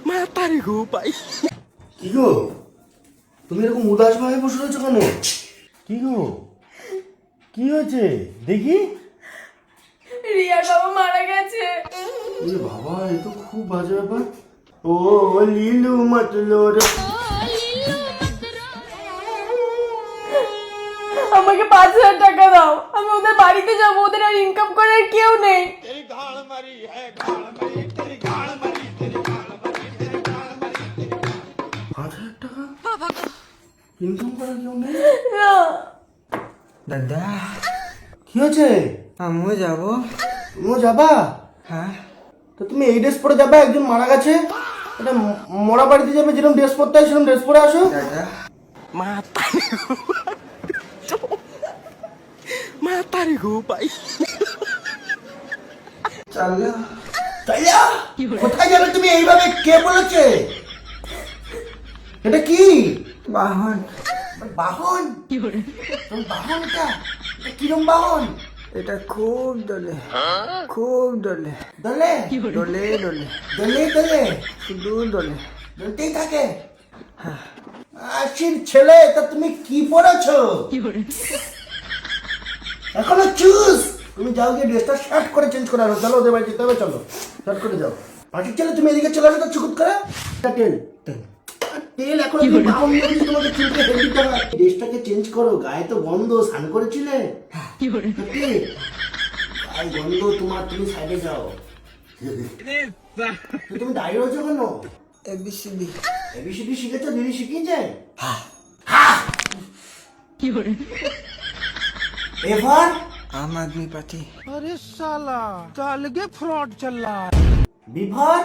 মাতারি গো ভাই। কি গো তুমি এরকম উদাস ভাবে বসে রয়েছো কেন? কি গো কি হয়েছে দেখি? রিয়ার বাবা মারা গেছে। এ বাবা, এ তো খুব বাজে ব্যাপার। ও লিলু মতলো রে। আমাকে 5,000 টাকা দাও, আমি ওদের বাড়িতে যাবো, ওদের আর ইনকাম করার কেউ নেই। 5,000 টাকা ইনকাম করার কেউ নেই? না। দাদা কি হয়েছে? আমিও যাব। তুমিও যাবা? হ্যাঁ তো তুমি এই ড্রেস পরে যাবে? একজন মারা গেছে, এটা মরা বাড়িতে যাবে, যেরকম ড্রেস পরতে হয় সেরকম ড্রেস পরে আসো। দাদা মাতারি গো ভাই। চলো। তাইয়া কোথায় যাবে তুমি এইভাবে? কে বলেছে? এটা কি বাহন। বাহন? তোমার বাহনটা এটা কিরম বাহন? এটা খুব দোলে, খুব দোলে, দলে দোলে দোলে, দলে দলে শুধু দোলে। দলতেই থাকে। আশির ছেলে, তা তুমি কি পড়েছো এখনো? চুজ তুমি যাও গিয়ে ড্রেসটা শার্ট করে চেঞ্জ করে আনো। চলো ওদের বাড়ি যেতে হবে, চলো শার্ট করে যাও। আশির ছেলে তুমি এদিকে চলে আসো তো চুকুত করে। তেল তেল তেল এখন তুমি বাহন নিয়ে গেছি, তোমাকে চুলকে হেল দিতে হবে। ড্রেসটাকে চেঞ্জ করো, গায়ে তো গন্ধ, স্নান করেছিলে সত্যি গায়ে গন্ধ তোমার। তুমি সাইডে যাও। তো তুমি দাঁড়িয়ে রয়েছো কেন? এবিসিডি। এবিসিডি শিখেছো? দিদি শিখিয়েছে? এবার आम आदमी पार्टी। বিভার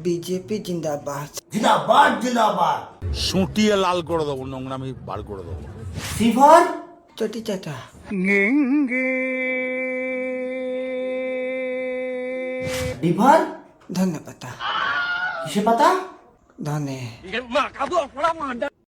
बीजेपी जिंदाबाद। জিন্দাবাদ জিন্দাবাদ। সুটিয়ে লাল করে দেবো, নোংরামি বার করে দেবো। সিভার चोटी चाटा। ডিভার धन्य पता। কিসে পাতা? धने।